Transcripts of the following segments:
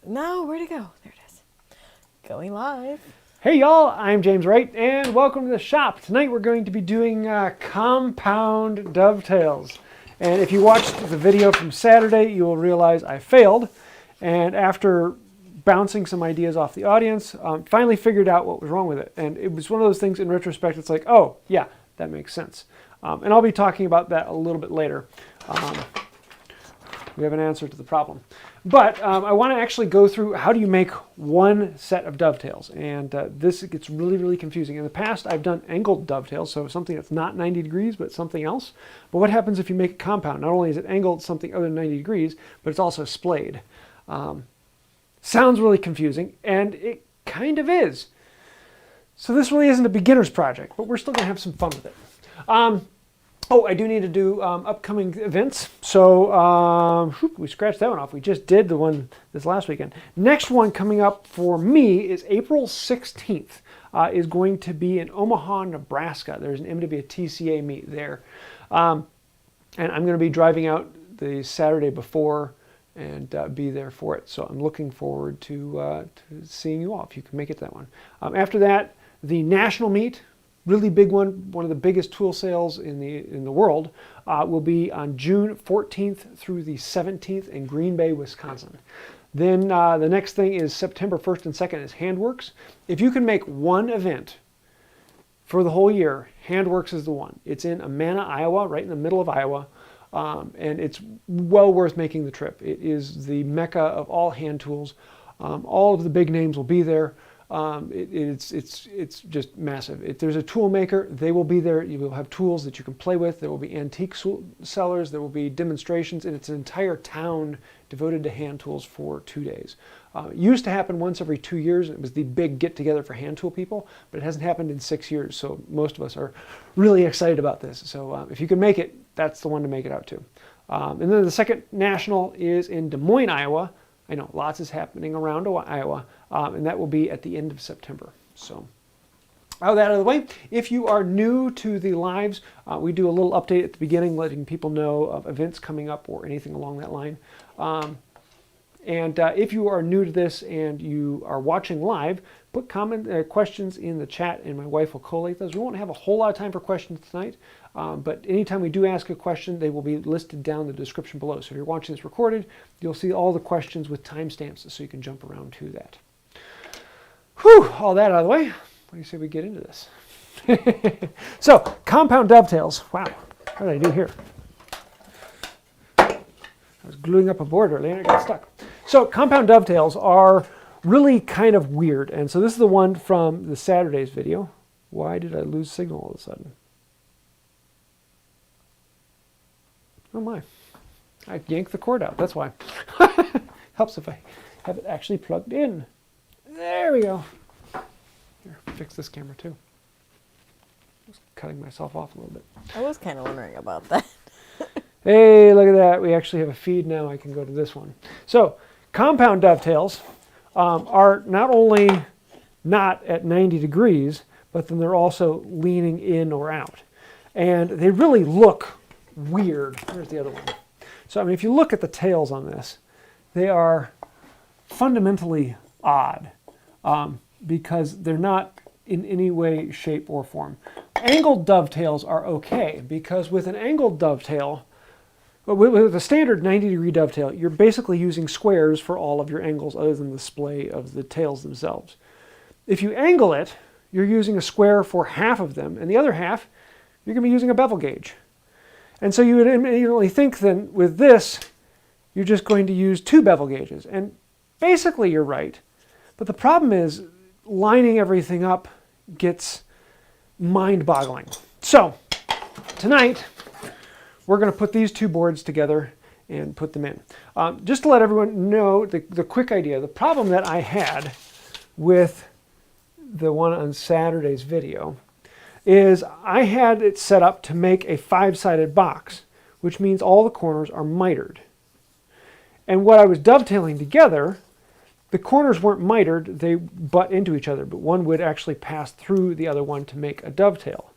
No, where'd it go? There it is. Going live. Hey y'all, I'm James Wright and welcome to the shop. Tonight we're going to be doing compound dovetails. And if you watched the video from Saturday, you will realize I failed. And after bouncing some ideas off the audience, finally figured out what was wrong with it. And it was one of those things in retrospect, it's like, oh yeah, that makes sense. And I'll be talking about that a little bit later. We have an answer to the problem. But I want to actually go through how do you make one set of dovetails. And this gets really, really confusing. In the past, I've done angled dovetails, so something that's not 90 degrees, but something else. But what happens if you make a compound? Not only is it angled something other than 90 degrees, but it's also splayed. Sounds really confusing, and it kind of is. So this really isn't a beginner's project, but we're still going to have some fun with it. Oh, I do need to do upcoming events. So we scratched that one off. We just did the one this last weekend. Next one coming up for me is April 16th. Is going to be in Omaha, Nebraska. There's going to be a TCA meet there. And I'm going to be driving out the Saturday before and be there for it. So I'm looking forward to seeing you all if you can make it to that one. After that, the national meet, really big one of the biggest tool sales in the world, will be on June 14th through the 17th in Green Bay, Wisconsin. Then the next thing is September 1st and 2nd is Handworks. If you can make one event for the whole year, Handworks is the one. It's in Amana, Iowa, right in the middle of Iowa, and it's well worth making the trip. It is the mecca of all hand tools. All of the big names will be there. It's just massive. If there's a tool maker, they will be there. You will have tools that you can play with. There will be antique sellers. There will be demonstrations, and it's an entire town devoted to hand tools for 2 days. It used to happen once every 2 years, and it was the big get-together for hand tool people, but it hasn't happened in 6 years, so most of us are really excited about this. So if you can make it, that's the one to make it out to. And then the second national is in Des Moines, Iowa. I know, lots is happening around Iowa, and that will be at the end of September. So, out of the way, if you are new to the lives, we do a little update at the beginning, letting people know of events coming up or anything along that line. And if you are new to this and you are watching live, put questions in the chat and my wife will collate those. We won't have a whole lot of time for questions tonight, but anytime we do ask a question, they will be listed down in the description below. So if you're watching this recorded, you'll see all the questions with timestamps so you can jump around to that. Whew, all that out of the way. What do you say we get into this? So, compound dovetails. Wow, what did I do here? I was gluing up a board earlier and it got stuck. So compound dovetails are really kind of weird. And so this is the one from the Saturday's video. Why did I lose signal all of a sudden? Oh my. I yanked the cord out. That's why. Helps if I have it actually plugged in. There we go. Here, fix this camera too. Just cutting myself off a little bit. I was kind of wondering about that. Hey, look at that. We actually have a feed now. I can go to this one. So, compound dovetails are not only not at 90 degrees, but then they're also leaning in or out. And they really look weird. Where's the other one? So, I mean, if you look at the tails on this, they are fundamentally odd because they're not in any way, shape, or form. Angled dovetails are okay because with an angled dovetail, with a standard 90-degree dovetail, you're basically using squares for all of your angles other than the splay of the tails themselves. If you angle it, you're using a square for half of them, and the other half, you're going to be using a bevel gauge. And so you would immediately think then, with this, you're just going to use 2 bevel gauges. And basically you're right. But the problem is, lining everything up gets mind-boggling. So, tonight, we're going to put these 2 boards together and put them in. Just to let everyone know the quick idea, the problem that I had with the one on Saturday's video is I had it set up to make a 5-sided box, which means all the corners are mitered. And what I was dovetailing together, the corners weren't mitered, they butt into each other, but one would actually pass through the other one to make a dovetail.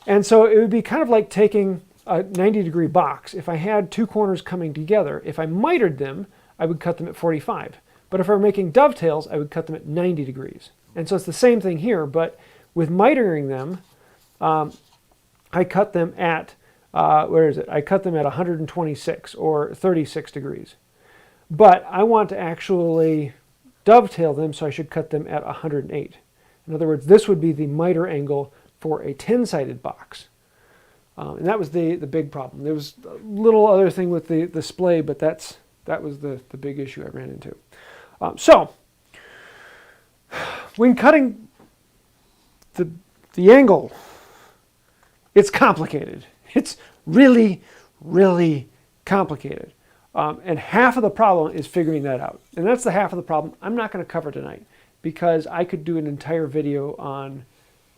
And so it would be kind of like taking a 90-degree box. If I had 2 corners coming together, if I mitered them, I would cut them at 45. But if I were making dovetails, I would cut them at 90 degrees. And so it's the same thing here, but with mitering them, I cut them at, where is it? I cut them at 126 or 36 degrees. But I want to actually dovetail them, so I should cut them at 108. In other words, this would be the miter angle for a 10-sided box. And that was the big problem. There was a little other thing with the splay, but that was the big issue I ran into. So, when cutting the angle, it's complicated. It's really, really complicated. And half of the problem is figuring that out. And that's the half of the problem I'm not going to cover tonight, because I could do an entire video on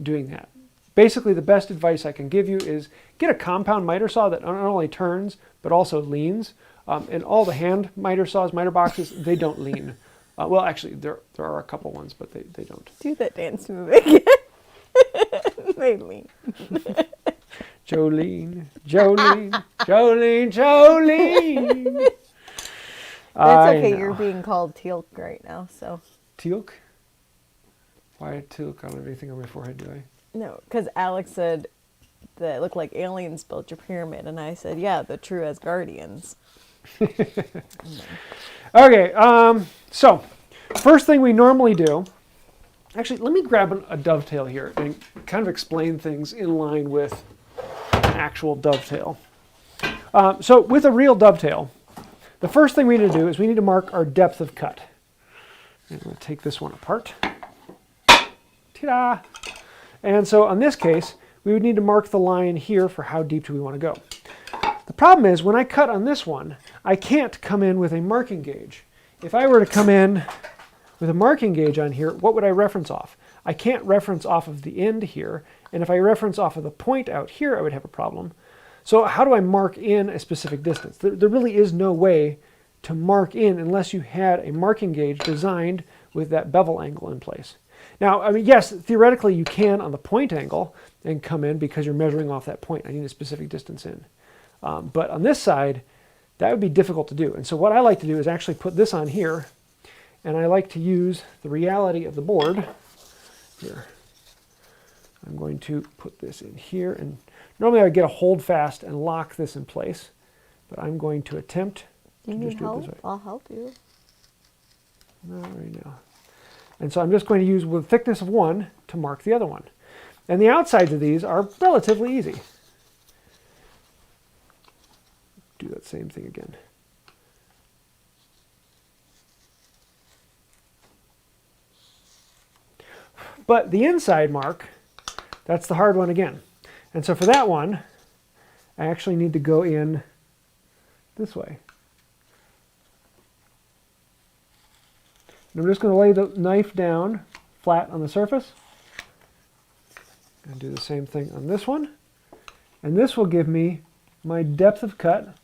doing that. Basically, the best advice I can give you is get a compound miter saw that not only turns, but also leans. And all the hand miter saws, miter boxes, they don't lean. Well, actually, there are a couple ones, but they don't. Do that dance move again. They lean. Jolene, Jolene, Jolene, Jolene. That's okay, you're being called Teal'c right now, so. Teal'c? Why Teal'c? I don't have anything on my forehead, do I? No, because Alex said that it looked like aliens built your pyramid, and I said, yeah, the true Asgardians. Okay, so first thing we normally do, actually, let me grab a dovetail here and kind of explain things in line with an actual dovetail. So with a real dovetail, the first thing we need to do is we need to mark our depth of cut. I'm going to take this one apart. Ta-da! And so on this case, we would need to mark the line here for how deep do we want to go. The problem is, when I cut on this one, I can't come in with a marking gauge. If I were to come in with a marking gauge on here, what would I reference off? I can't reference off of the end here, and if I reference off of the point out here, I would have a problem. So how do I mark in a specific distance? There really is no way to mark in unless you had a marking gauge designed with that bevel angle in place. Now, I mean, yes, theoretically you can on the point angle and come in because you're measuring off that point. I need a specific distance in. But on this side, that would be difficult to do. And so what I like to do is actually put this on here, and I like to use the reality of the board. Here, I'm going to put this in here, and normally I would get a hold fast and lock this in place, but I'm going to attempt to just do it this way. I'll help you. Not right now. And so I'm just going to use with thickness of 1 to mark the other one. And the outsides of these are relatively easy. Do that same thing again. But the inside mark, that's the hard one again. And so for that one, I actually need to go in this way. And I'm just going to lay the knife down flat on the surface and do the same thing on this one. And this will give me my depth of cut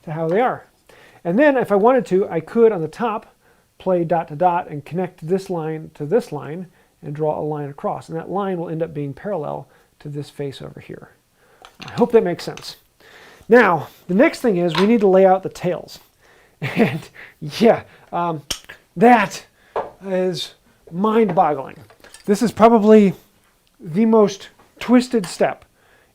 to how they are. And then if I wanted to, I could on the top play dot to dot and connect this line to this line and draw a line across. And that line will end up being parallel to this face over here. I hope that makes sense. Now, the next thing is we need to lay out the tails. And yeah, that is mind-boggling. This is probably the most twisted step,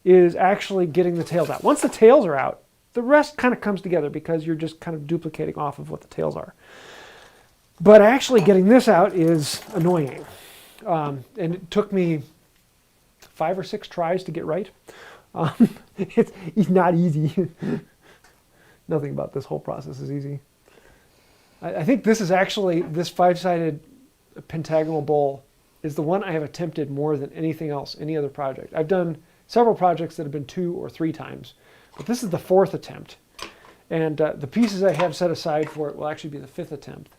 is actually getting the tails out. Once the tails are out, the rest kind of comes together because you're just kind of duplicating off of what the tails are. But actually getting this out is annoying. And it took me 5 or 6 tries to get right. It's not easy. Nothing about this whole process is easy. I think this is actually, this 5-sided pentagonal bowl is the one I have attempted more than anything else, any other project. I've done several projects that have been 2 or 3 times, but this is the 4th attempt. And the pieces I have set aside for it will actually be the 5th attempt.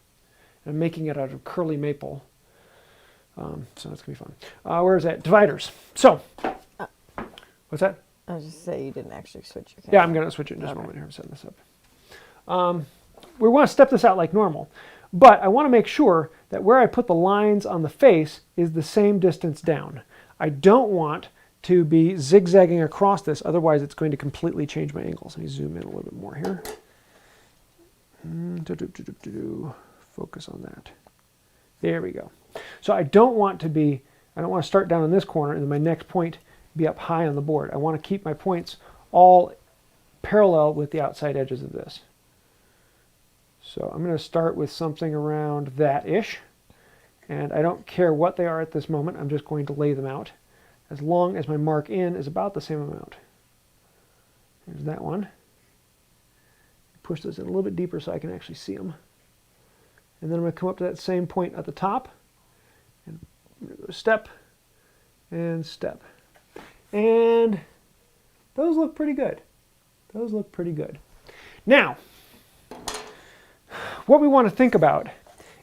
I'm making it out of curly maple. So that's going to be fun. Where is that? Dividers. So, what's that? I was just saying you didn't actually switch your camera. Yeah, I'm going to switch it in just a moment here. I'm setting this up. We want to step this out like normal, but I want to make sure that where I put the lines on the face is the same distance down. I don't want to be zigzagging across this, otherwise it's going to completely change my angles. Let me zoom in a little bit more here. Focus on that. There we go. So I don't want to start down in this corner and then my next point be up high on the board. I want to keep my points all parallel with the outside edges of this. So I'm going to start with something around that-ish. And I don't care what they are at this moment. I'm just going to lay them out as long as my mark in is about the same amount. There's that one. Push those in a little bit deeper so I can actually see them. And then I'm going to come up to that same point at the top. And I'm going to go step and step. And those look pretty good. Those look pretty good. Now, what we want to think about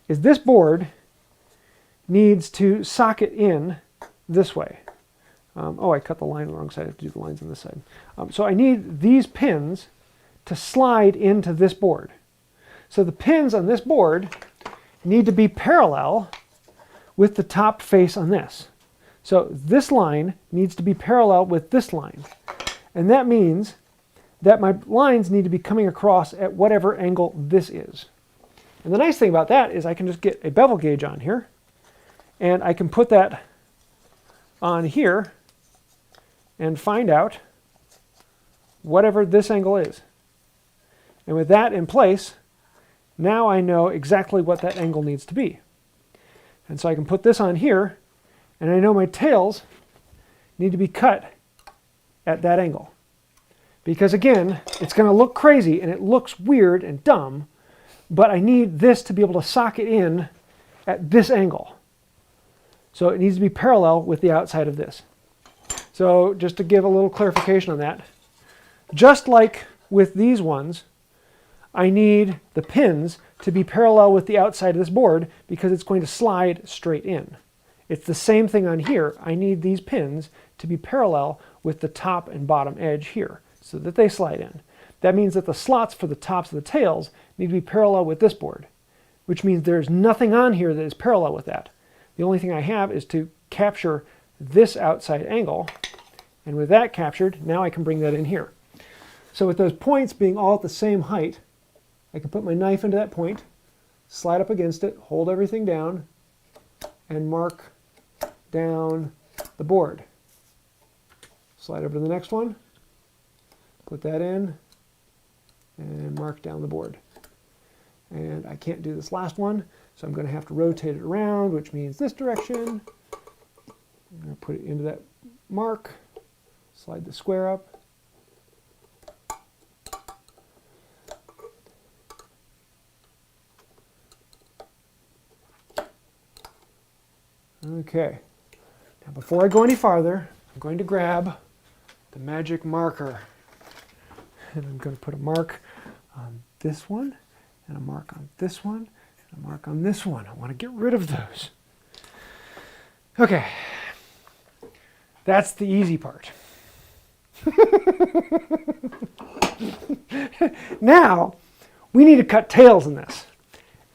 is this board needs to socket in this way. Oh, I cut the line on the wrong side. I have to do the lines on this side. So I need these pins to slide into this board. So the pins on this board need to be parallel with the top face on this. So this line needs to be parallel with this line. And that means that my lines need to be coming across at whatever angle this is. And the nice thing about that is I can just get a bevel gauge on here, and I can put that on here and find out whatever this angle is. And with that in place, now I know exactly what that angle needs to be. And so I can put this on here, and I know my tails need to be cut at that angle. Because again, it's going to look crazy and it looks weird and dumb, but I need this to be able to socket in at this angle. So it needs to be parallel with the outside of this. So just to give a little clarification on that, just like with these ones, I need the pins to be parallel with the outside of this board because it's going to slide straight in. It's the same thing on here. I need these pins to be parallel with the top and bottom edge here so that they slide in. That means that the slots for the tops of the tails need to be parallel with this board, which means there's nothing on here that is parallel with that. The only thing I have is to capture this outside angle, and with that captured, now I can bring that in here. So with those points being all at the same height, I can put my knife into that point, slide up against it, hold everything down, and mark down the board. Slide over to the next one, put that in, and mark down the board. And I can't do this last one, so I'm going to have to rotate it around, which means this direction. I'm going to put it into that mark, slide the square up. Okay, now before I go any farther, I'm going to grab the magic marker. And I'm going to put a mark on this one, and a mark on this one, and a mark on this one. I want to get rid of those. Okay, that's the easy part. Now, we need to cut tails in this.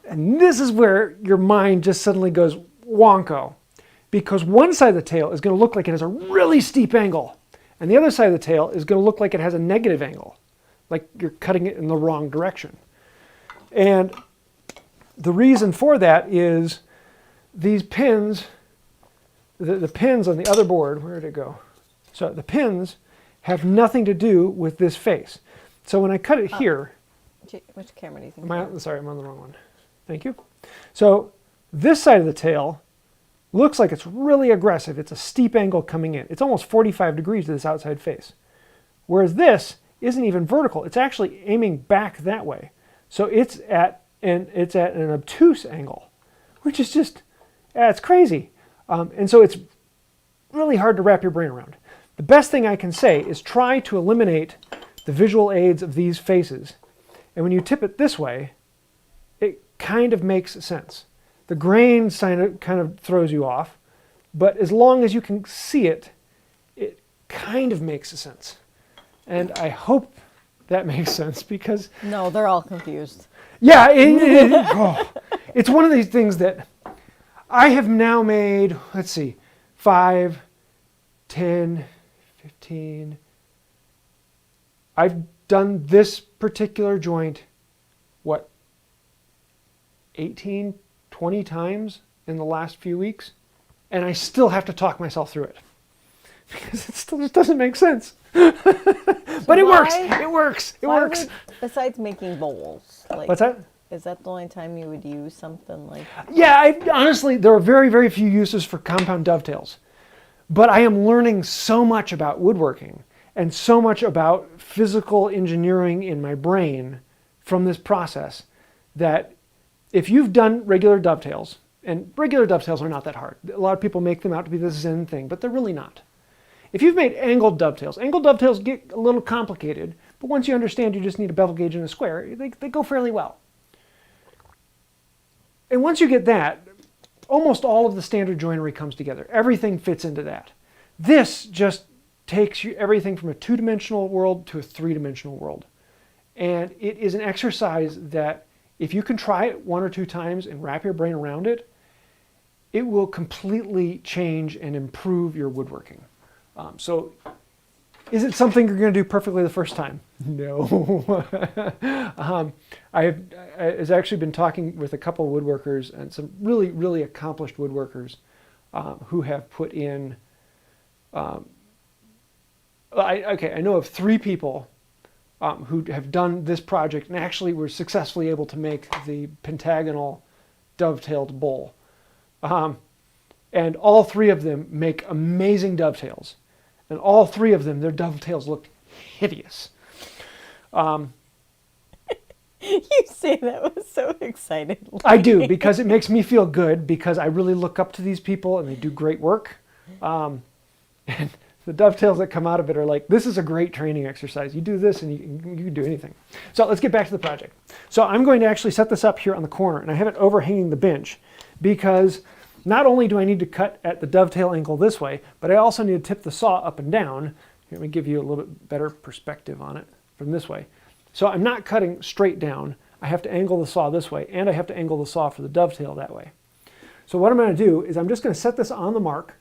And this is where your mind just suddenly goes wonko. Because one side of the tail is going to look like it has a really steep angle, and the other side of the tail is going to look like it has a negative angle, like you're cutting it in the wrong direction. And the reason for that is these pins, the pins on the other board, where did it go? So the pins have nothing to do with this face. So when I cut it here... Which camera do you think? Sorry, I'm on the wrong one. Thank you. So this side of the tail looks like it's really aggressive. It's a steep angle coming in. It's almost 45 degrees to this outside face. Whereas this isn't even vertical. It's actually aiming back that way. So it's at an obtuse angle, which is just, it's crazy. And so it's really hard to wrap your brain around. The best thing I can say is try to eliminate the visual aids of these faces. And when you tip it this way, it kind of makes sense. The grain kind of throws you off, but as long as you can see it, it kind of makes sense. And I hope that makes sense because... No, they're all confused. Yeah, it's one of these things that I have now made, let's see, 5, 10, 15... I've done this particular joint, what, 18, 20 times in the last few weeks, and I still have to talk myself through it because it still just doesn't make sense. But it works. It works. It works. Besides making bowls, like, what's that? Is that the only time you would use something like? Yeah, honestly, there are very, very few uses for compound dovetails. But I am learning so much about woodworking and so much about physical engineering in my brain from this process that if you've done regular dovetails, and regular dovetails are not that hard. A lot of people make them out to be this Zen thing, but they're really not. If you've made angled dovetails get a little complicated, but once you understand you just need a bevel gauge and a square, they go fairly well. And once you get that, almost all of the standard joinery comes together. Everything fits into that. This just takes you everything from a two-dimensional world to a three-dimensional world. And it is an exercise that if you can try it 1 or 2 times and wrap your brain around it, it will completely change and improve your woodworking. So is it something you're going to do perfectly the first time? No. I have actually been talking with a couple of woodworkers and some really, really accomplished woodworkers who have put in, I know of 3 people who have done this project and actually were successfully able to make the pentagonal dovetailed bowl. And all 3 of them make amazing dovetails. And all 3 of them, their dovetails look hideous. You say that was so excited. I do, because it makes me feel good, because I really look up to these people and they do great work. And the dovetails that come out of it are like, this is a great training exercise. You do this and you can do anything. So let's get back to the project. So I'm going to actually set this up here on the corner, and I have it overhanging the bench because not only do I need to cut at the dovetail angle this way, but I also need to tip the saw up and down. Let me give you a little bit better perspective on it from this way. So I'm not cutting straight down. I have to angle the saw this way, and I have to angle the saw for the dovetail that way. So what I'm going to do is I'm just going to set this on the mark,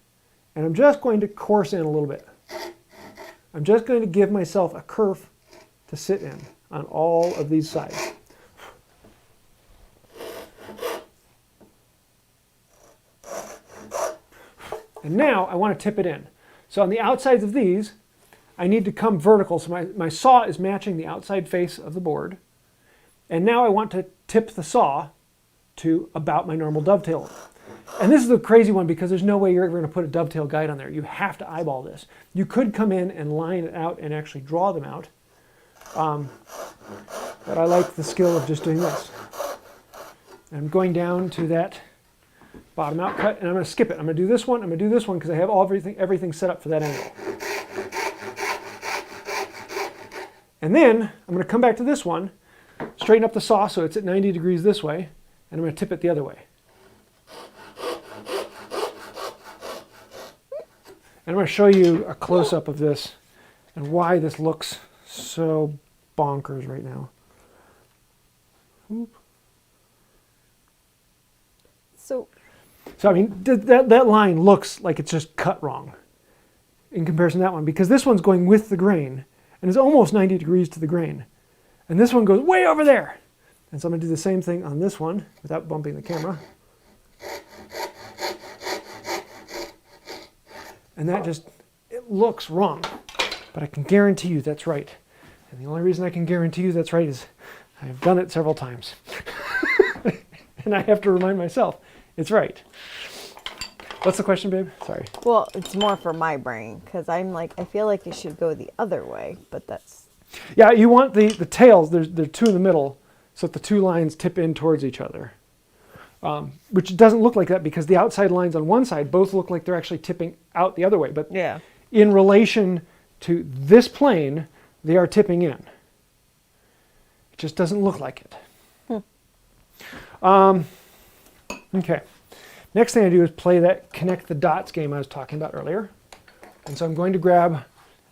and I'm just going to coarse in a little bit. I'm just going to give myself a kerf to sit in on all of these sides. And now I want to tip it in. So on the outsides of these, I need to come vertical, so my saw is matching the outside face of the board. And now I want to tip the saw to about my normal dovetail. And this is a crazy one because there's no way you're ever going to put a dovetail guide on there. You have to eyeball this. You could come in and line it out and actually draw them out. But I like the skill of just doing this. I'm going down to that bottom out cut, and I'm going to skip it. I'm going to do this one, I'm going to do this one because I have everything set up for that angle. And then I'm going to come back to this one, straighten up the saw so it's at 90 degrees this way, and I'm going to tip it the other way. And I'm going to show you a close-up of this and why this looks so bonkers right now. So I mean, that line looks like it's just cut wrong in comparison to that one, because this one's going with the grain and is almost 90 degrees to the grain. And this one goes way over there. And so I'm going to do the same thing on this one without bumping the camera. And that just, it looks wrong. But I can guarantee you that's right. And the only reason I can guarantee you that's right is I've done it several times. And I have to remind myself, it's right. What's the question, babe? Sorry. Well, it's more for my brain because I'm like, I feel like it should go the other way, but that's... Yeah, you want the tails, there are 2 in the middle, so that the 2 lines tip in towards each other. Which doesn't look like that because the outside lines on one side both look like they're actually tipping out the other way. But yeah, in relation to this plane, they are tipping in. It just doesn't look like it. Okay. Next thing I do is play that connect the dots game I was talking about earlier. And so I'm going to grab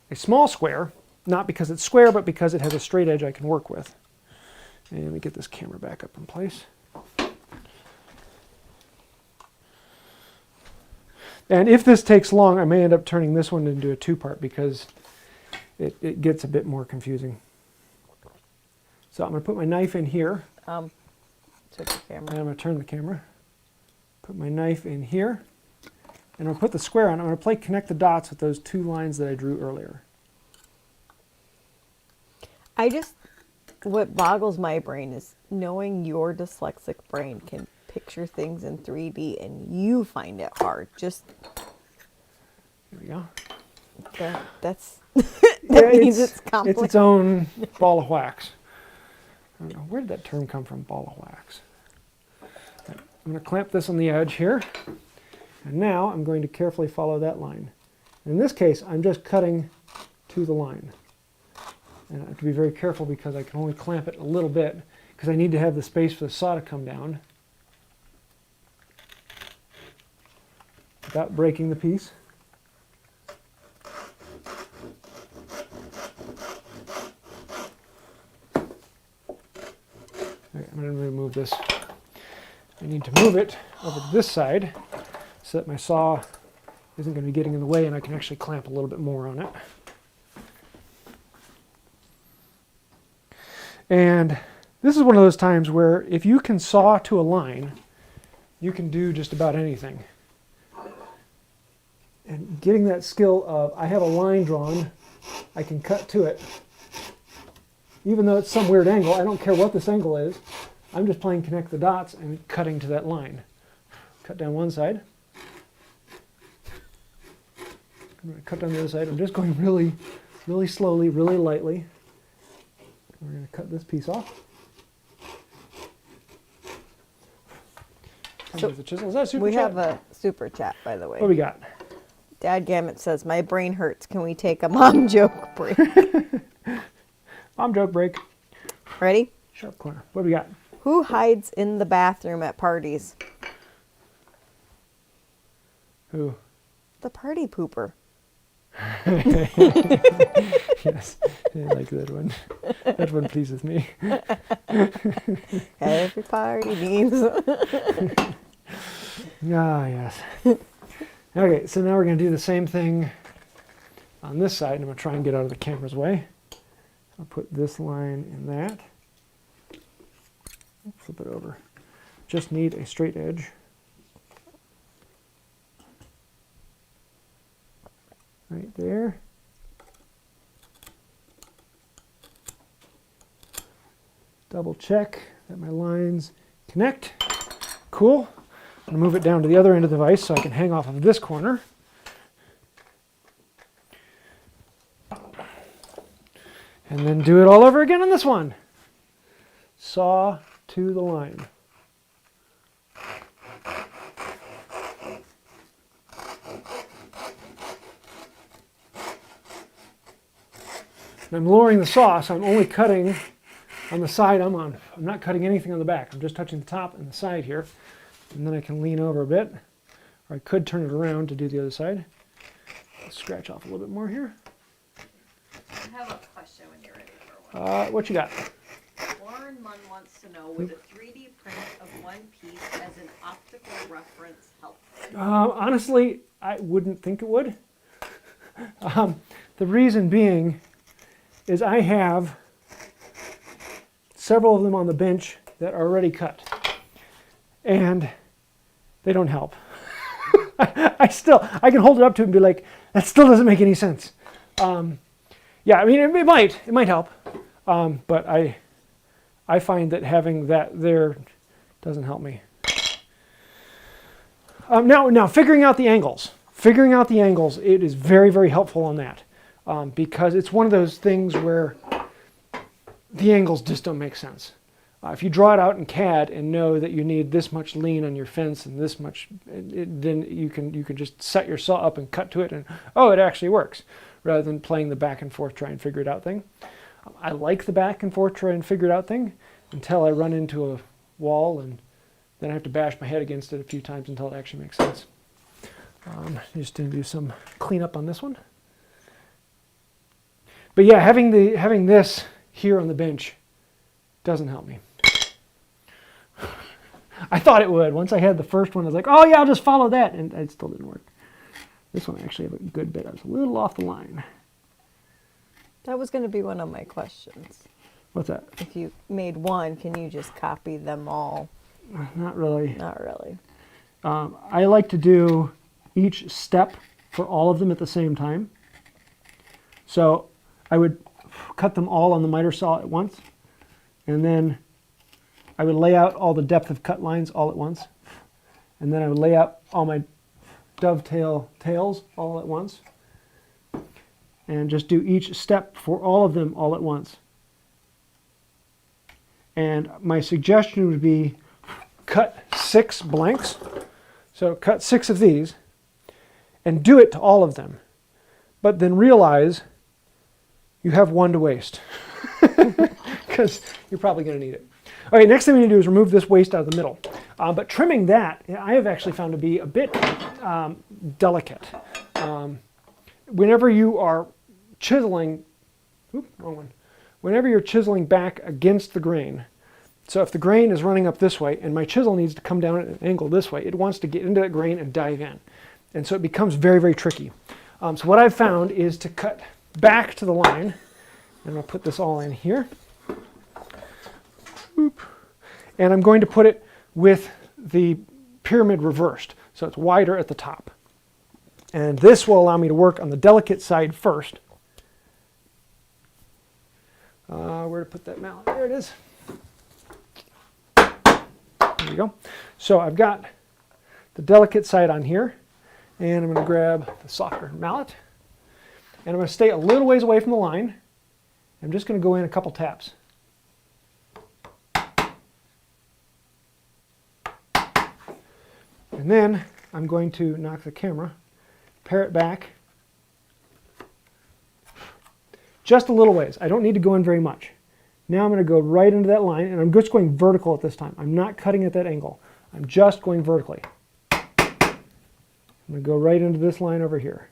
a small square, not because it's square, but because it has a straight edge I can work with. And let me get this camera back up in place. And if this takes long, I may end up turning this one into a 2-part because it gets a bit more confusing. So I'm going to put my knife in here. Switch the And camera. I'm going to turn the camera. Put my knife in here. And I'll put the square on. I'm going to connect the dots with those 2 lines that I drew earlier. What boggles my brain is knowing your dyslexic brain can picture things in 3D and you find it hard. Just There we go. that's That means it's It's complicated. its own ball of wax. I don't know, where did that term come from, ball of wax? Right, I'm going to clamp this on the edge here. And now I'm going to carefully follow that line. In this case, I'm just cutting to the line. And I have to be very careful because I can only clamp it a little bit because I need to have the space for the saw to come down without breaking the piece. Okay, I'm going to move this. I need to move it over to this side so that my saw isn't going to be getting in the way and I can actually clamp a little bit more on it. And this is one of those times where if you can saw to a line, you can do just about anything. And getting that skill of, I have a line drawn, I can cut to it. Even though it's some weird angle, I don't care what this angle is. I'm just playing connect the dots and cutting to that line. Cut down one side. I'm going to cut down the other side. I'm just going really, really slowly, really lightly. We're going to cut this piece off. So the chisel. Is that a super we chat? have a super chat, by the way. What do we got? Dad Gammett says, my brain hurts. Can we take a mom joke break? Mom joke break. Ready? Sharp corner. What do we got? Who hides in the bathroom at parties? Who? The party pooper. Yes, I like that one. That one pleases me. Every party needs. Ah, yes. Okay, so now we're going to do the same thing on this side. I'm going to try and get out of the camera's way. I'll put this line in that. Flip it over. Just need a straight edge. Right there. Double check that my lines connect. Cool. I'm going to move it down to the other end of the vise so I can hang off of this corner. And then do it all over again on this one. Saw to the line. And I'm lowering the saw, so I'm only cutting on the side I'm on. I'm not cutting anything on the back. I'm just touching the top and the side here. And then I can lean over a bit, or I could turn it around to do the other side. Let's scratch off a little bit more here. I have a question when you're ready for one. What you got? Lauren Munn wants to know, would a 3D print of one piece as an optical reference help? Honestly, I wouldn't think it would. The reason being is I have several of them on the bench that are already cut. And they don't help. I can hold it up to it and be like, that still doesn't make any sense. Yeah, I mean, it might help. But I find that having that there doesn't help me. Now figuring out the angles. It is very, very helpful on that. Because it's one of those things where the angles just don't make sense. If you draw it out in CAD and know that you need this much lean on your fence and this much, then you can just set your saw up and cut to it and, oh, it actually works, rather than playing the back and forth try and figure it out thing. I like the back and forth try and figure it out thing until I run into a wall and then I have to bash my head against it a few times until it actually makes sense. Just to do some cleanup on this one. But yeah, having this here on the bench doesn't help me. I thought it would. Once I had the first one, I was like, oh yeah, I'll just follow that. And it still didn't work. This one I actually have a good bit. I was a little off the line. That was going to be one of my questions. What's that? If you made one, can you just copy them all Not really. Not really. I like to do each step for all of them at the same time. So I would cut them all on the miter saw at once, and then I would lay out all the depth of cut lines all at once, and then I would lay out all my dovetail tails all at once, and just do each step for all of them all at once. And my suggestion would be cut 6 blanks. So cut 6 of these and do it to all of them. But then realize you have 1 to waste because you're probably going to need it. All right, next thing we need to do is remove this waste out of the middle. But trimming that, I have actually found to be a bit delicate. Whenever you are chiseling, wrong one. Whenever you're chiseling back against the grain, so if the grain is running up this way and my chisel needs to come down at an angle this way, it wants to get into that grain and dive in. And so it becomes very, very tricky. So what I've found is to cut back to the line, and I'll put this all in here. And I'm going to put it with the pyramid reversed, so it's wider at the top. And this will allow me to work on the delicate side first. Where to put that mallet? There it is. There we go. So I've got the delicate side on here, and I'm going to grab the softer mallet, and I'm going to stay a little ways away from the line. I'm just going to go in a couple taps. And then I'm going to knock the camera, pare it back just a little ways. I don't need to go in very much. Now I'm going to go right into that line, and I'm just going vertical at this time. I'm not cutting at that angle. I'm just going vertically. I'm going to go right into this line over here.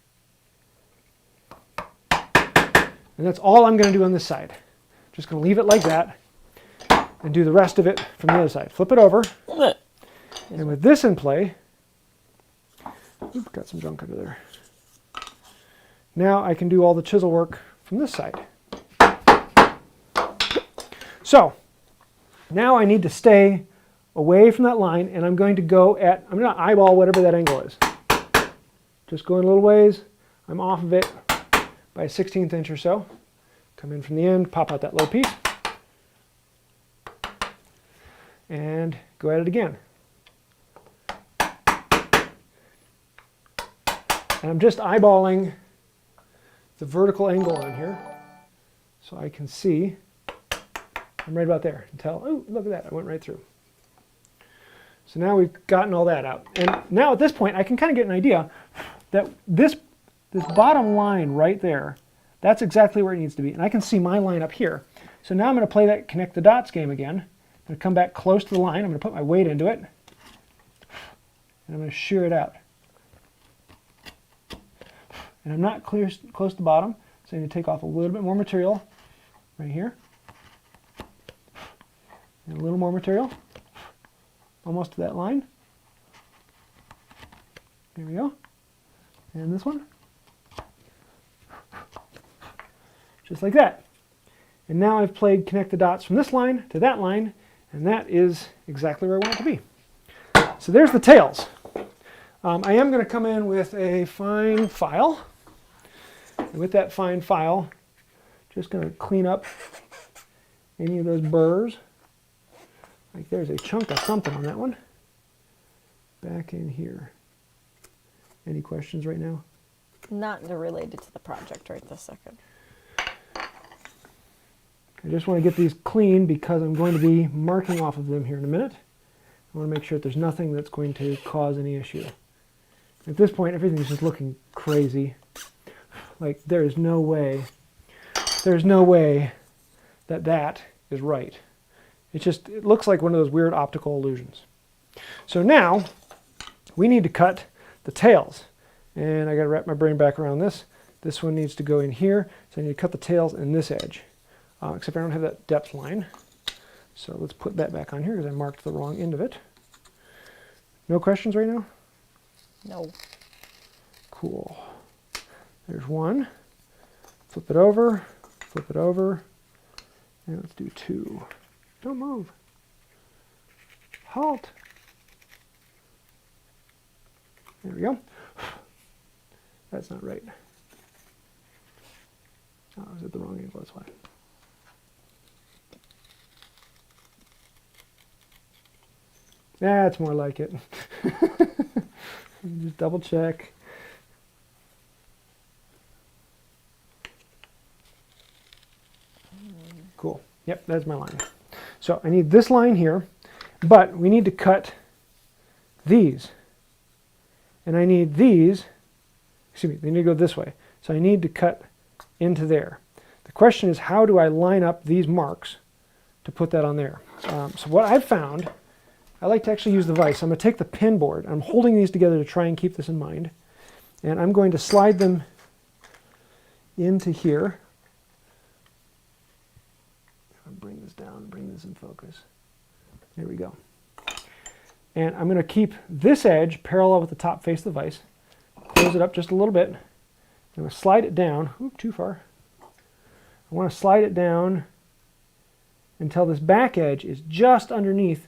And that's all I'm going to do on this side. Just going to leave it like that and do the rest of it from the other side. Flip it over. And with this in play, oops, got some junk under there. Now I can do all the chisel work from this side. So now I need to stay away from that line, and I'm going to go at, I'm going to eyeball whatever that angle is. Just going a little ways. I'm off of it by a 1/16 inch or so. Come in from the end, pop out that little piece, and go at it again. And I'm just eyeballing the vertical angle on here so I can see I'm right about there and tell, oh, look at that, I went right through. So now we've gotten all that out. And now at this point I can kind of get an idea that this bottom line right there, that's exactly where it needs to be. And I can see my line up here. So now I'm going to play that connect the dots game again. I'm going to come back close to the line. I'm going to put my weight into it. And I'm going to shear it out. And I'm not close to the bottom, so I need to take off a little bit more material right here. And a little more material, almost to that line. There we go. And this one. Just like that. And now I've played connect the dots from this line to that line, and that is exactly where I want it to be. So there's the tails. I am going to come in with a fine file. And with that fine file, just going to clean up any of those burrs. Like there's a chunk of something on that one. Back in here. Any questions right now? Not related to the project right this second. I just want to get these clean because I'm going to be marking off of them here in a minute. I want to make sure that there's nothing that's going to cause any issue. At this point, everything's just looking crazy. Like there's no way that that is right. It looks like one of those weird optical illusions. So now we need to cut the tails. And I got to wrap my brain back around this. This one needs to go in here. So I need to cut the tails in this edge. Except I don't have that depth line. So let's put that back on here because I marked the wrong end of it. No questions right now? No. Cool. There's one. Flip it over, and let's do 2. Don't move. halt. There we go. That's not right. Oh, I was at the wrong angle, that's why. That's more like it. Just double check. Cool. Yep, that's my line. So I need this line here, but we need to cut these. And I need these, excuse me, they need to go this way. So I need to cut into there. The question is, how do I line up these marks to put that on there? So what I've found, I like to actually use the vise. I'm going to take the pin board. I'm holding these together to try and keep this in mind. And I'm going to slide them into here. I'll bring this down, bring this in focus. There we go. And I'm going to keep this edge parallel with the top face of the vise. Close it up just a little bit. I'm going to slide it down. Oop, too far. I want to slide it down until this back edge is just underneath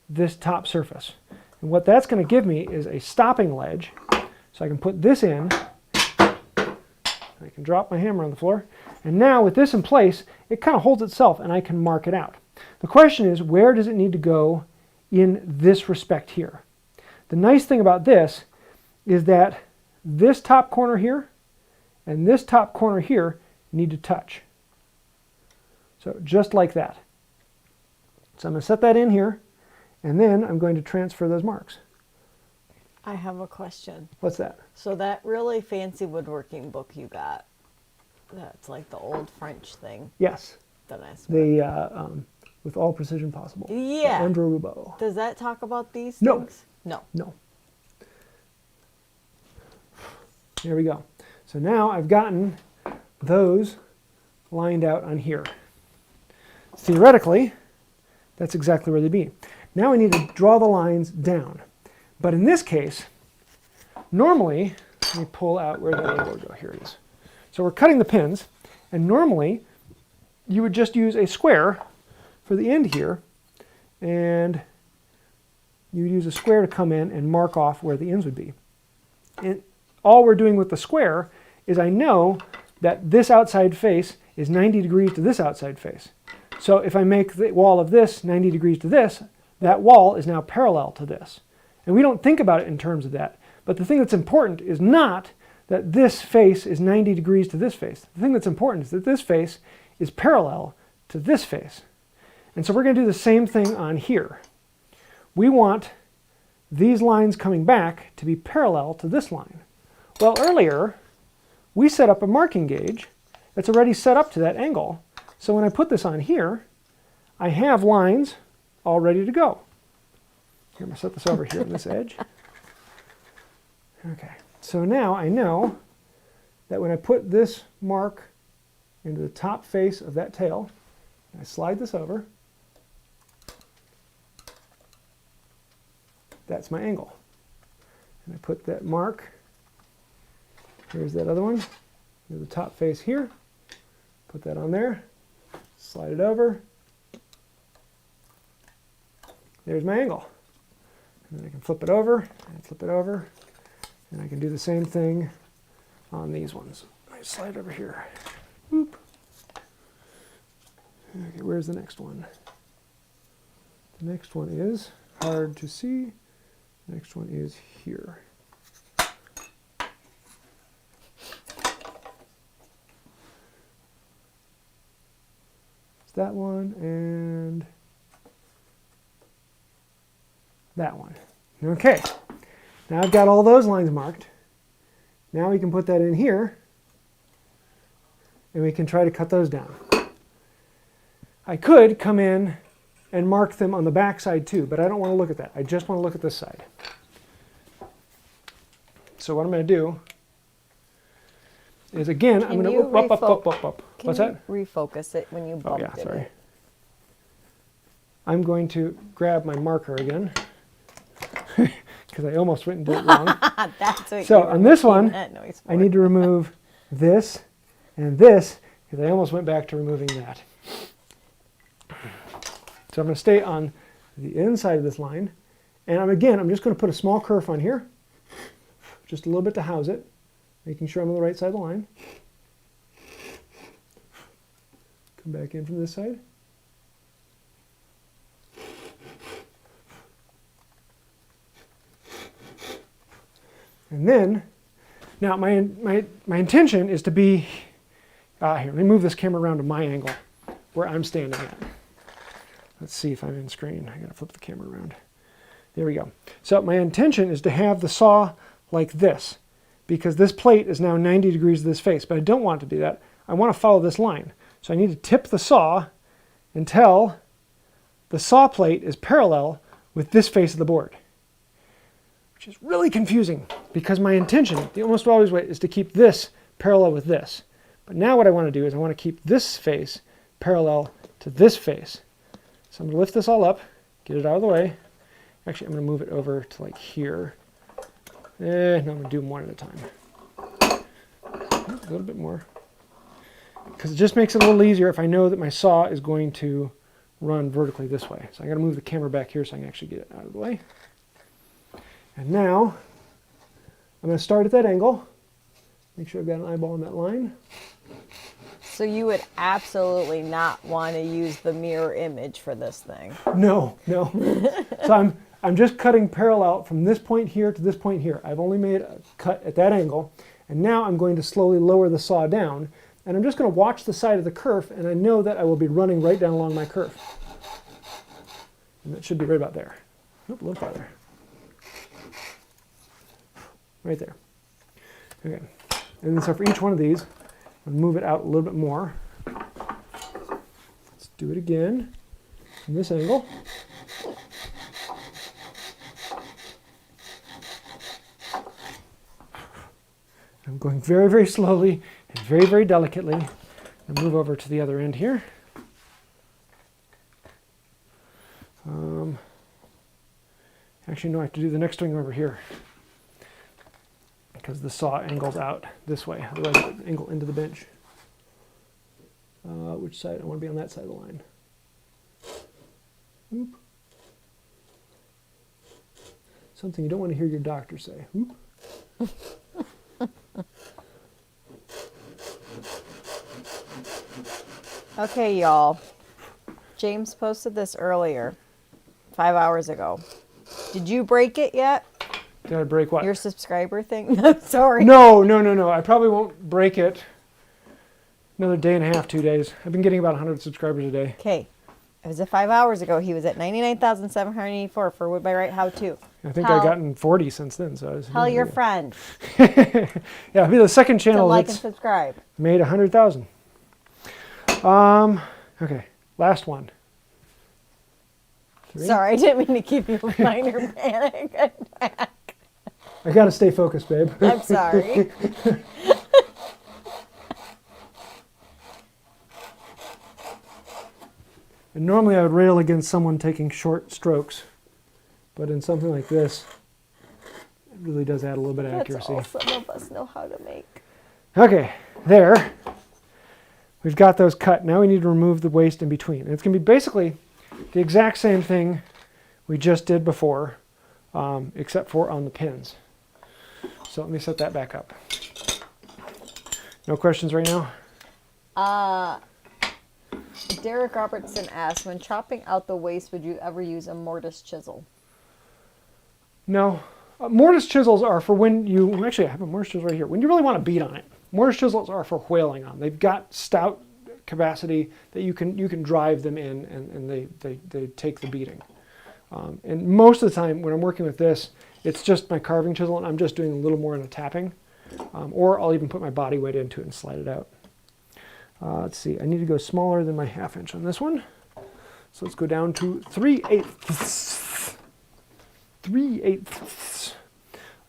this top surface. And what that's going to give me is a stopping ledge. So I can put this in. I can drop my hammer on the floor. And now with this in place, it kind of holds itself and I can mark it out. The question is, where does it need to go in this respect here? The nice thing about this is that this top corner here and this top corner here need to touch. So just like that. So I'm going to set that in here, and then I'm going to transfer those marks. I have a question. What's that? So that really fancy woodworking book you got, that's like the old French thing Yes. that I swear. The with all precision possible. Yeah. Andrew Rubio. Does that talk about these No. things? No. No. There we go. So now I've gotten those lined out on here. Theoretically, that's exactly where they'd be. Now I need to draw the lines down. But in this case, normally, let me pull out where that angle would go. Here it is. So we're cutting the pins, and normally you would just use a square for the end here, and you would use a square to come in and mark off where the ends would be. And all we're doing with the square is I know that this outside face is 90 degrees to this outside face. So if I make the wall of this 90 degrees to this, that wall is now parallel to this. And we don't think about it in terms of that. But the thing that's important is not that this face is 90 degrees to this face. The thing that's important is that this face is parallel to this face. And so we're going to do the same thing on here. We want these lines coming back to be parallel to this line. Well, earlier, we set up a marking gauge that's already set up to that angle. So when I put this on here, I have lines all ready to go. Here, I'm going to set this over here on this edge. Okay, so now I know that when I put this mark into the top face of that tail, I slide this over, that's my angle. And I put that mark, here's that other one, to the top face here, put that on there, slide it over, there's my angle. And then I can flip it over, and flip it over, and I can do the same thing on these ones. I slide over here. Whoop. Okay, where's the next one? The next one is hard to see. The next one is here. It's that one and that one. Okay, now I've got all those lines marked. Now we can put that in here and we can try to cut those down. I could come in and mark them on the back side too, but I don't want to look at that. I just want to look at this side. So what I'm going to do is, again, I'm going to up. What's that? Refocus it when you bumped Oh yeah, sorry. it. I'm going to grab my marker again because I almost went and did it wrong. That's what So you were on this making one, that noise I for. need to remove this and this because I almost went back to removing that. So I'm going to stay on the inside of this line. And I'm just going to put a small kerf on here, just a little bit to house it, making sure I'm on the right side of the line. Come back in from this side. And then, now my intention is to be, here, let me move this camera around to my angle, where I'm standing at. Let's see if I'm in screen. I gotta flip the camera around. There we go. So my intention is to have the saw like this, because this plate is now 90 degrees to this face, but I don't want to do that. I want to follow this line. So I need to tip the saw until the saw plate is parallel with this face of the board, which is really confusing because my intention, the almost always way, is to keep this parallel with this. But now what I want to do is I want to keep this face parallel to this face. So I'm going to lift this all up, get it out of the way. Actually, I'm going to move it over to like here. No, I'm going to do them one at a time. A little bit more. Because it just makes it a little easier if I know that my saw is going to run vertically this way. So I got to move the camera back here so I can actually get it out of the way. And now, I'm going to start at that angle. Make sure I've got an eyeball on that line. So you would absolutely not want to use the mirror image for this thing. No. So I'm just cutting parallel from this point here to this point here. I've only made a cut at that angle. And now I'm going to slowly lower the saw down. And I'm just going to watch the side of the kerf, and I know that I will be running right down along my kerf. And that should be right about there. Nope, a little farther. Right there. Okay. And then so for each one of these, I'll move it out a little bit more. Let's do it again from this angle. I'm going very, very slowly and very, very delicately. And move over to the other end here. Actually, no, I have to do the next thing over here, because the saw angles out this way, otherwise it would angle into the bench. Which side? I want to be on that side of the line. Oop. Something you don't want to hear your doctor say. Oop. Okay, y'all. James posted this earlier, 5 hours ago. Did you break it yet? Did I break what? Your subscriber thing? No, sorry. No. I probably won't break it. Another day and a half, 2 days. I've been getting about 100 subscribers a day. Okay. It was 5 hours ago. He was at 99,784 for Wood by Right How To. I think I've gotten 40 since then. So Tell your friend Yeah, it'll be the second to channel like and that's subscribe. made 100,000. Okay, last one. 3. Sorry, I didn't mean to give you a minor panic attack. I gotta stay focused, babe. I'm sorry. And normally I would rail against someone taking short strokes, but in something like this, it really does add a little bit of accuracy. That's all some of us know how to make. Okay, there. We've got those cut. Now we need to remove the waste in between. And it's going to be basically the exact same thing we just did before, except for on the pins. So let me set that back up. No questions right now? Derek Robertson asked, when chopping out the waste, would you ever use a mortise chisel? No. Mortise chisels are for when you, actually I have a mortise chisel right here, when you really want to beat on it. Mortise chisels are for whaling on. They've got stout capacity that you can drive them in, and they take the beating. And most of the time when I'm working with this, it's just my carving chisel and I'm just doing a little more in the tapping. Or I'll even put my body weight into it and slide it out. Let's see, I need to go smaller than my 1/2 inch on this one. So let's go down to 3/8. 3/8.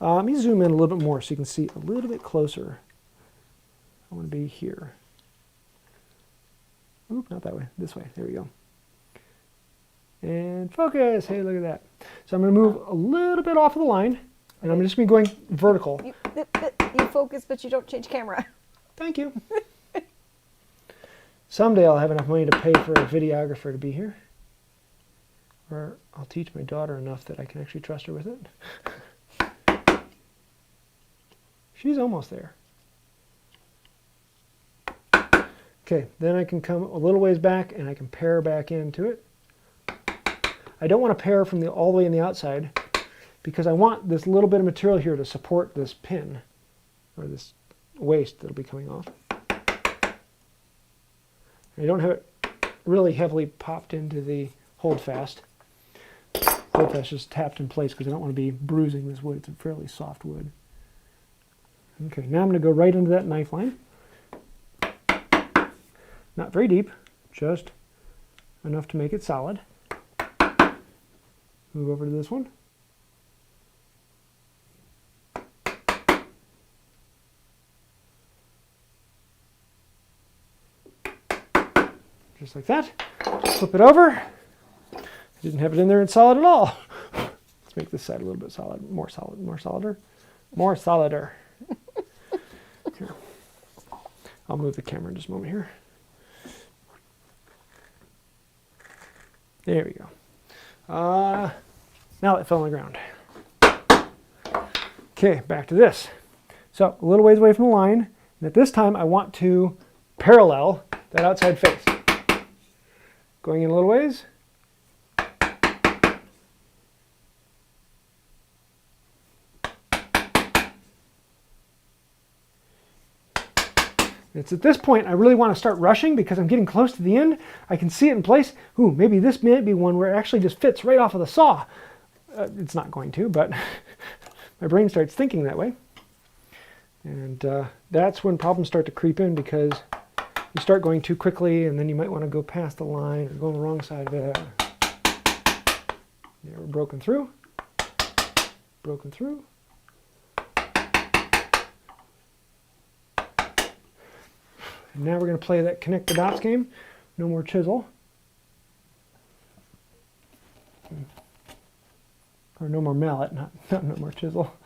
Let me zoom in a little bit more so you can see a little bit closer. I want to be here. Oop, not that way, this way. There we go. And focus. Hey, look at that. So I'm going to move a little bit off of the line, and I'm just going to be going vertical. You focus, but you don't change camera. Thank you. Someday I'll have enough money to pay for a videographer to be here. Or I'll teach my daughter enough that I can actually trust her with it. She's almost there. Okay, then I can come a little ways back and I can pare back into it. I don't want to pare from all the way in the outside because I want this little bit of material here to support this pin or this waste that'll be coming off. I don't have it really heavily popped into the hold fast. Hold fast just tapped in place because I don't want to be bruising this wood. It's a fairly soft wood. Okay, now I'm going to go right into that knife line. Not very deep, just enough to make it solid. Move over to this one. Just like that. Flip it over. I didn't have it in there and solid at all. Let's make this side a little bit solid, more solid, more solider, more solider. Here. I'll move the camera in just a moment here. There we go. Now it fell on the ground. Okay, back to this. So a little ways away from the line, and at this time I want to parallel that outside face. Going in a little ways. It's at this point I really want to start rushing because I'm getting close to the end. I can see it in place. Ooh, maybe this may be one where it actually just fits right off of the saw. It's not going to, but my brain starts thinking that way. And that's when problems start to creep in because you start going too quickly and then you might want to go past the line or go on the wrong side of it. Yeah, we're broken through. Broken through. And now we're going to play that connect the dots game. No more chisel. Or no more mallet, not no more chisel.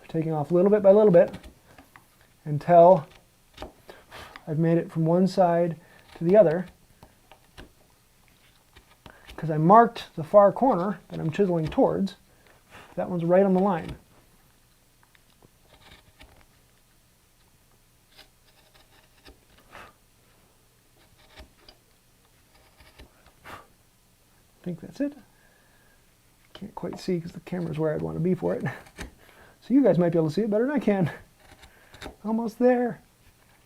Taking off little bit by little bit until I've made it from one side to the other. Because I marked the far corner that I'm chiseling towards. That one's right on the line. I think that's it. Can't quite see because the camera's where I'd want to be for it. So you guys might be able to see it better than I can. Almost there.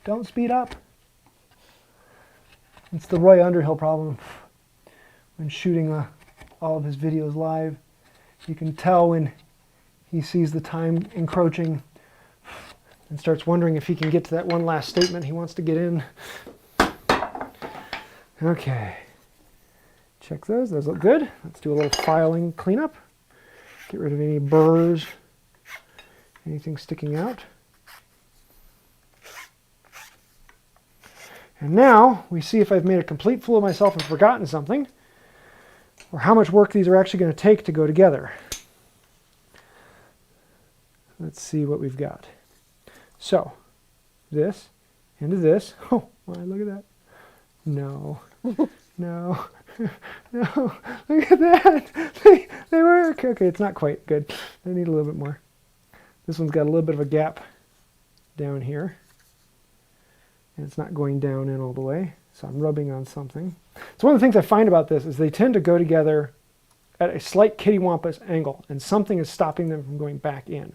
Don't speed up. It's the Roy Underhill problem. When shooting all of his videos live, you can tell when he sees the time encroaching and starts wondering if he can get to that one last statement he wants to get in. Okay. Check those. Those look good. Let's do a little filing cleanup. Get rid of any burrs, anything sticking out. And now we see if I've made a complete fool of myself and forgotten something, or how much work these are actually going to take to go together. Let's see what we've got. So, this into this. Oh, my, look at that. No. No. No. Look at that. They work. Okay, it's not quite good. I need a little bit more. This one's got a little bit of a gap down here. And it's not going down in all the way. So I'm rubbing on something. So one of the things I find about this is they tend to go together at a slight kittywampus angle, and something is stopping them from going back in.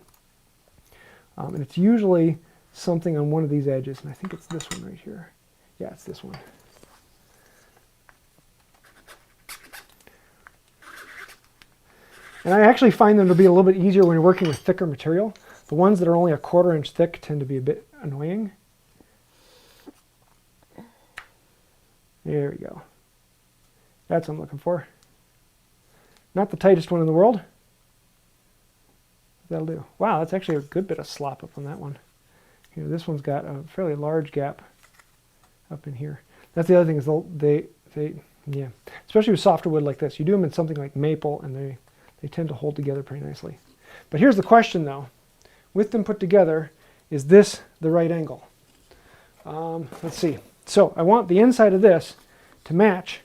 And it's usually something on one of these edges, and I think it's this one right here. Yeah, it's this one. And I actually find them to be a little bit easier when you're working with thicker material. The ones that are only a 1/4 inch thick tend to be a bit annoying. There we go. That's what I'm looking for. Not the tightest one in the world. That'll do. Wow, that's actually a good bit of slop up on that one. Here, this one's got a fairly large gap up in here. That's the other thing is yeah, especially with softer wood like this. You do them in something like maple and they tend to hold together pretty nicely. But here's the question though. With them put together, is this the right angle? Let's see. So I want the inside of this to match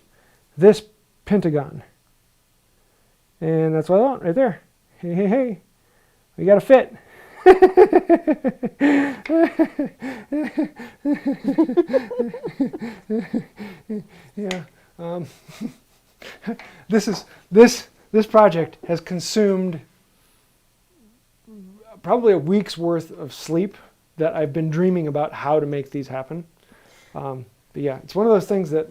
this pentagon. And that's what I want right there. Hey, hey, hey. We got to fit. Yeah. This project has consumed probably a week's worth of sleep that I've been dreaming about how to make these happen. But yeah, it's one of those things that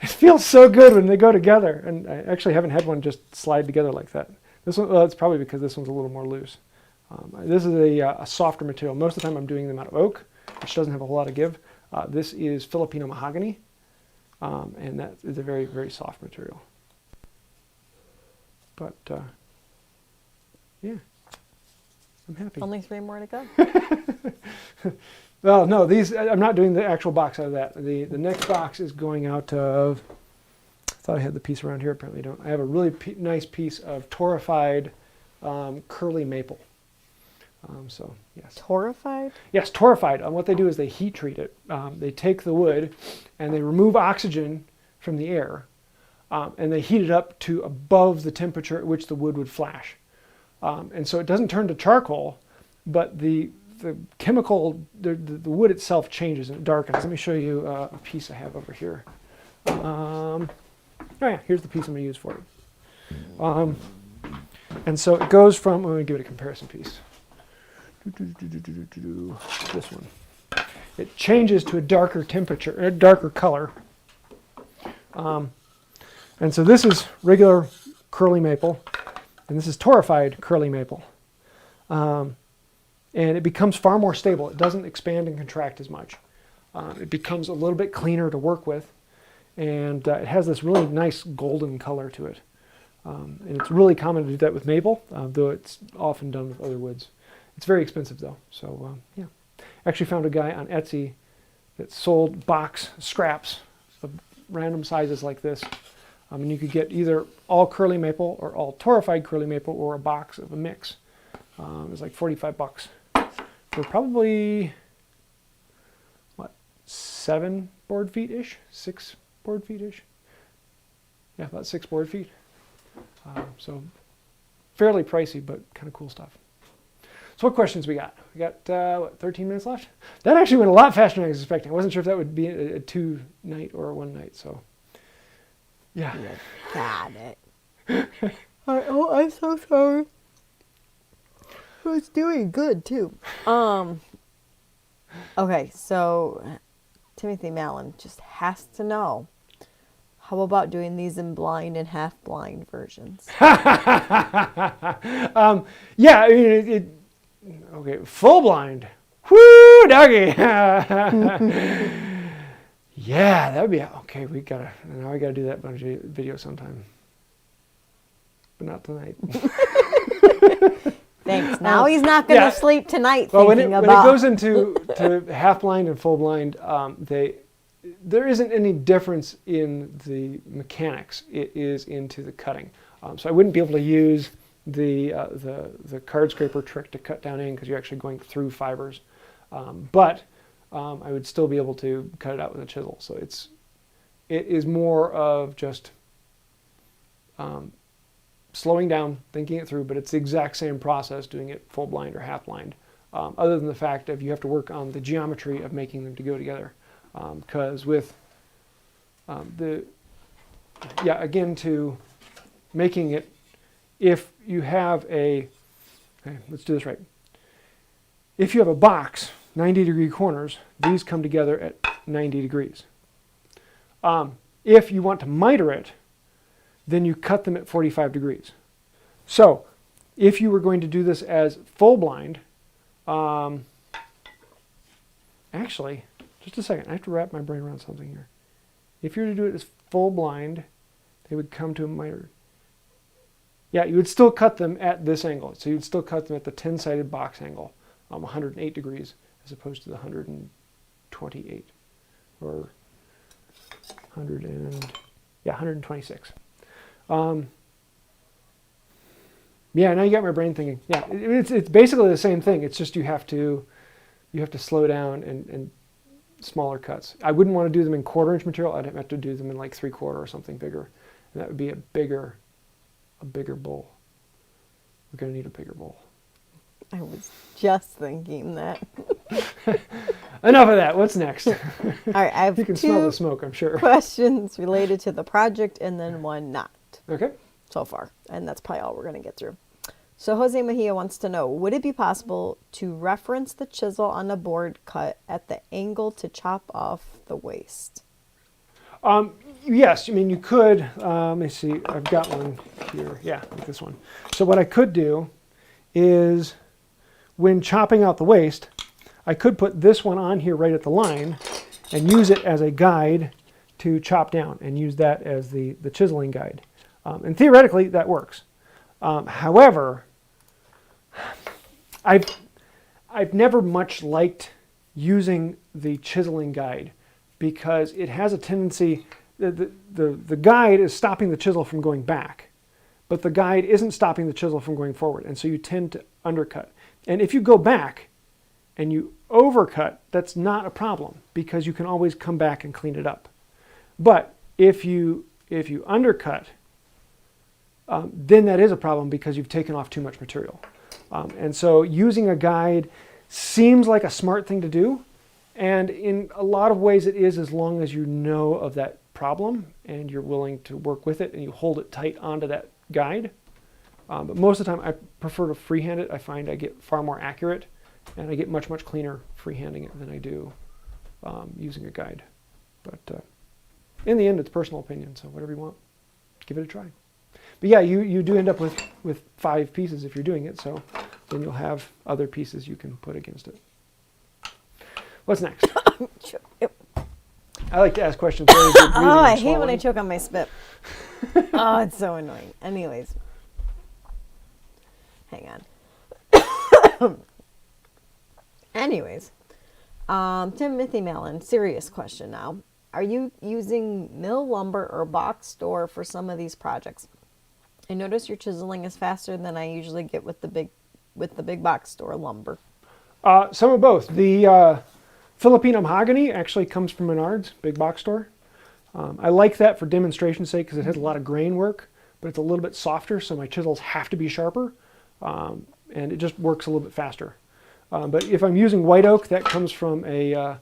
it feels so good when they go together. And I actually haven't had one just slide together like that. This one, well, it's probably because this one's a little more loose. This is a softer material. Most of the time I'm doing them out of oak, which doesn't have a whole lot of give. This is Filipino mahogany, and that is a very, very soft material. But yeah, I'm happy. Only 3 more to go. Well, no, these, I'm not doing the actual box out of that. The next box is going out of, I thought I had the piece around here, apparently I don't. I have a really nice piece of torrefied curly maple. So, yes. Torrefied? Yes, torrefied. What they do is they heat treat it. They take the wood and they remove oxygen from the air, and they heat it up to above the temperature at which the wood would flash. And so it doesn't turn to charcoal, but the chemical, the wood itself changes and it darkens. Let me show you a piece I have over here. Oh yeah, here's the piece I'm going to use for it. And so it goes from, let me give it a comparison piece. This one. It changes to a darker temperature, a darker color. And so this is regular curly maple, and this is torrefied curly maple. And it becomes far more stable. It doesn't expand and contract as much. It becomes a little bit cleaner to work with, and it has this really nice golden color to it. And it's really common to do that with maple, though it's often done with other woods. It's very expensive though, so yeah. I actually found a guy on Etsy that sold box scraps of random sizes like this. And you could get either all curly maple or all torrefied curly maple or a box of a mix. It was like $45 for probably, what, 7 board feet-ish? 6 board feet-ish? Yeah, about 6 board feet. So fairly pricey, but kind of cool stuff. So what questions we got? We got, what, 13 minutes left? That actually went a lot faster than I was expecting. I wasn't sure if that would be a 2-night or a 1-night, so yeah. You got it. Oh, I'm so sorry. It's doing good too. Okay, so Timothy Mallon just has to know, how about doing these in blind and half blind versions? Yeah, I mean, okay, full blind. Whoo, doggy. Yeah, that'd be, okay, now I gotta do that video sometime. But not tonight. Thanks. Now he's not going to sleep tonight thinking when about... When it goes into half blind and full blind, there isn't any difference in the mechanics. It is into the cutting. So I wouldn't be able to use the card scraper trick to cut down in because you're actually going through fibers. But I would still be able to cut it out with a chisel. So it is more of just slowing down, thinking it through, but it's the exact same process doing it full blind or half blind, other than the fact that you have to work on the geometry of making them to go together. Because with again, to making it, if you have okay, let's do this right. If you have a box, 90-degree corners, these come together at 90 degrees. If you want to miter it, then you cut them at 45 degrees. So, if you were going to do this as full blind, actually, just a second, I have to wrap my brain around something here. If you were to do it as full blind, they would come to a miter. Yeah, you would still cut them at this angle. So you'd still cut them at the 10-sided box angle, 108 degrees, as opposed to the 128, or 126. Yeah, now you got my brain thinking. Yeah, it's basically the same thing. It's just you have to slow down and smaller cuts. I wouldn't want to do them in 1/4 inch material. I'd have to do them in like 3/4 or something bigger. And that would be a bigger bowl. We're going to need a bigger bowl. I was just thinking that. Enough of that. What's next? All right, I have You can smell the two smoke, I'm sure. questions related to the project and then one not Okay. so far. And that's probably all we're going to get through. So Jose Mejia wants to know, would it be possible to reference the chisel on the board cut at the angle to chop off the waste? Yes, I mean, you could. Let me see. I've got one here. Yeah, like this one. So what I could do is, when chopping out the waste, I could put this one on here right at the line and use it as a guide to chop down and use that as the chiseling guide. And theoretically, that works. However, I've never much liked using the chiseling guide because it has a tendency, the guide is stopping the chisel from going back, but the guide isn't stopping the chisel from going forward, and so you tend to undercut. And if you go back and you overcut, that's not a problem because you can always come back and clean it up. But if you undercut, then that is a problem because you've taken off too much material. And so using a guide seems like a smart thing to do. And in a lot of ways it is, as long as you know of that problem and you're willing to work with it and you hold it tight onto that guide. But most of the time I prefer to freehand it. I find I get far more accurate and I get much, much cleaner freehanding it than I do using a guide. But in the end, it's personal opinion, so whatever you want, give it a try. But yeah, you do end up with 5 pieces if you're doing it, so then you'll have other pieces you can put against it. What's next? I like to ask questions. Oh, I hate when I choke on my spit. Oh, it's so annoying. Anyways. Hang on. Anyways. Timothy Mallon, serious question now. Are you using mill lumber or box store for some of these projects? I notice your chiseling is faster than I usually get with the big box store lumber. Some of both. The Filipino mahogany actually comes from Menards, big box store. I like that for demonstration's sake because it has a lot of grain work, but it's a little bit softer, so my chisels have to be sharper, and it just works a little bit faster. But if I'm using white oak, that comes from a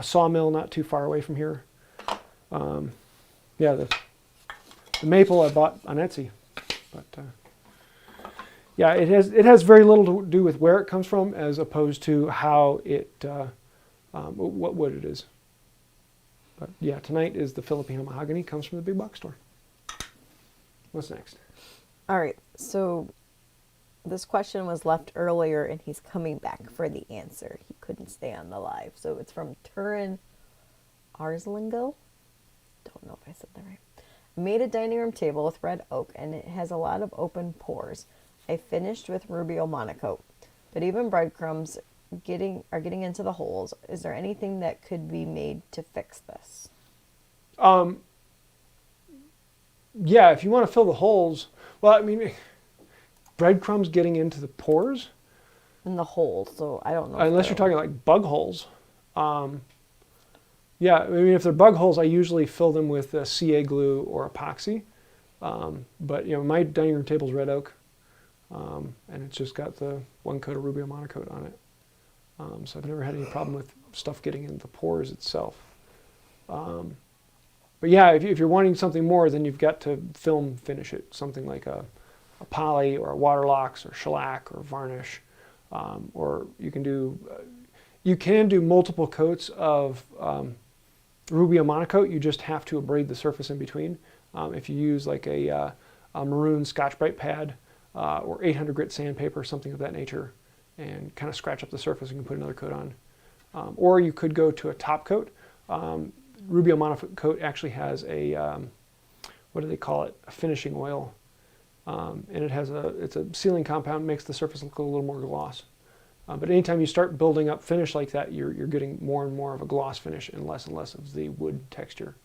sawmill not too far away from here. Yeah, the maple I bought on Etsy, but yeah, it has very little to do with where it comes from as opposed to how it what wood it is. But yeah, tonight is the Filipino mahogany, comes from the big box store. What's next? All right, so this question was left earlier and he's coming back for the answer. He couldn't stay on the live. So it's from Turan Arslangil. Don't know if I said that right. I made a dining room table with red oak and it has a lot of open pores. I finished with Rubio Monocoat, but even breadcrumbs are getting into the holes. Is there anything that could be made to fix this? Yeah, if you want to fill the holes, well, I mean, breadcrumbs getting into the pores? In the hole, so I don't know. Unless you're talking like bug holes. Yeah, I mean, if they're bug holes, I usually fill them with CA glue or epoxy. But, you know, my dining room table's red oak, and it's just got the 1 coat of Rubio Monocoat on it. So I've never had any problem with stuff getting in the pores itself. But yeah, if you're wanting something more, then you've got to film finish it. Something like a poly or a waterlocks or shellac or varnish. Or you can do multiple coats of Rubio Monocoat. You just have to abrade the surface in between. If you use like a maroon Scotch-Brite pad or 800 grit sandpaper, something of that nature, and kind of scratch up the surface, you can put another coat on. Or you could go to a top coat. Rubio Monocoat actually has a, what do they call it, a finishing oil. And it's a sealing compound, makes the surface look a little more gloss. But anytime you start building up finish like that, you're getting more and more of a gloss finish and less of the wood texture.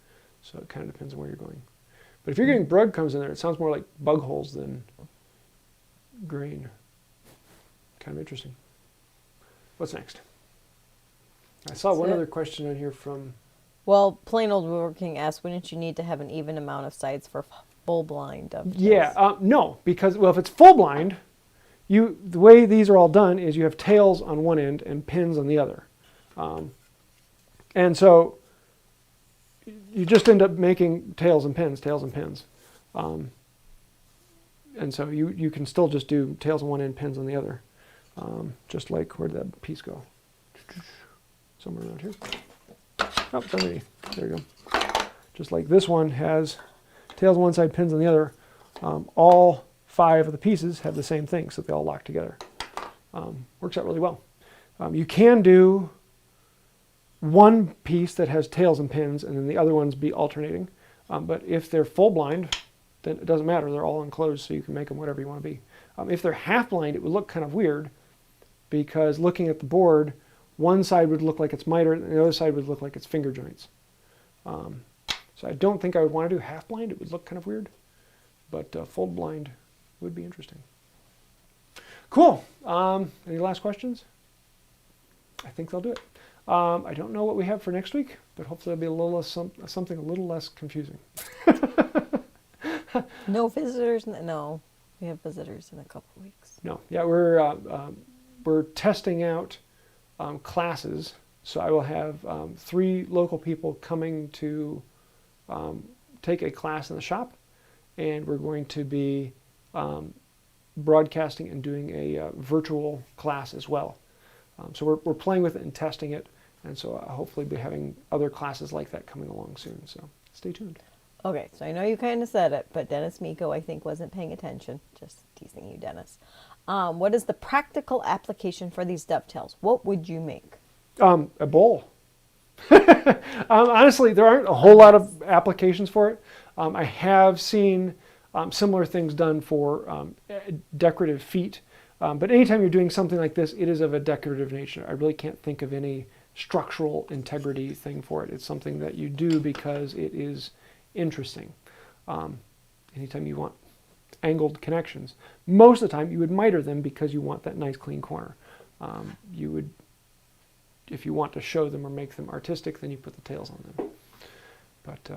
So it kind of depends on where you're going. But if you're getting breadcrumbs in there, it sounds more like bug holes than grain. Kind of interesting. What's next? I saw That's one it. other question on here from, Well, plain old woodworking asks, wouldn't you need to have an even amount of sides for full blind dovetails? yeah, no, because, well, if it's full blind, the way these are all done is you have tails on one end and pins on the other. And so you just end up making tails and pins, tails and pins. And so you can still just do tails on one end, pins on the other. Just like, where'd that piece go? Somewhere around here. Oh, it's underneath. There you go. Just like this one has tails on one side, pins on the other. All 5 of the pieces have the same thing, so they all lock together. Works out really well. You can do one piece that has tails and pins, and then the other ones be alternating. But if they're full blind, then it doesn't matter. They're all enclosed, so you can make them whatever you want to be. If they're half blind, it would look kind of weird, because looking at the board, one side would look like it's miter, and the other side would look like it's finger joints. So I don't think I would want to do half blind. It would look kind of weird, but full blind would be interesting. Cool. Any last questions? I think they'll do it. I don't know what we have for next week, but hopefully it'll be a little less, something a little less confusing. No visitors? No. We have visitors in a couple weeks. No. Yeah, we're testing out classes. So I will have 3 local people coming to take a class in the shop, and we're going to be broadcasting and doing a virtual class as well. So we're playing with it and testing it, and so I'll hopefully be having other classes like that coming along soon. So stay tuned. Okay, so I know you kind of said it, but Dennis Miko, I think, wasn't paying attention. Just teasing you, Dennis. What is the practical application for these dovetails? What would you make? A bowl. Honestly, there aren't a whole lot of applications for it. I have seen similar things done for decorative feet, but anytime you're doing something like this, it is of a decorative nature. I really can't think of any structural integrity thing for it. It's something that you do because it is interesting. Anytime you want angled connections, most of the time you would miter them because you want that nice clean corner. You would, if you want to show them or make them artistic, then you put the tails on them. But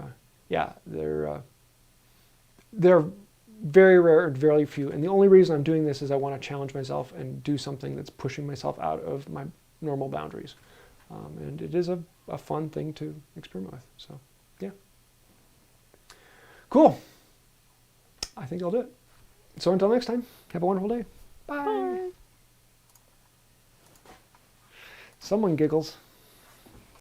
yeah, they're very rare and very few. And the only reason I'm doing this is I want to challenge myself and do something that's pushing myself out of my normal boundaries. And it is a fun thing to experiment with. So yeah. Cool. I think I'll do it. So until next time, have a wonderful day. Bye. Bye. Someone giggles.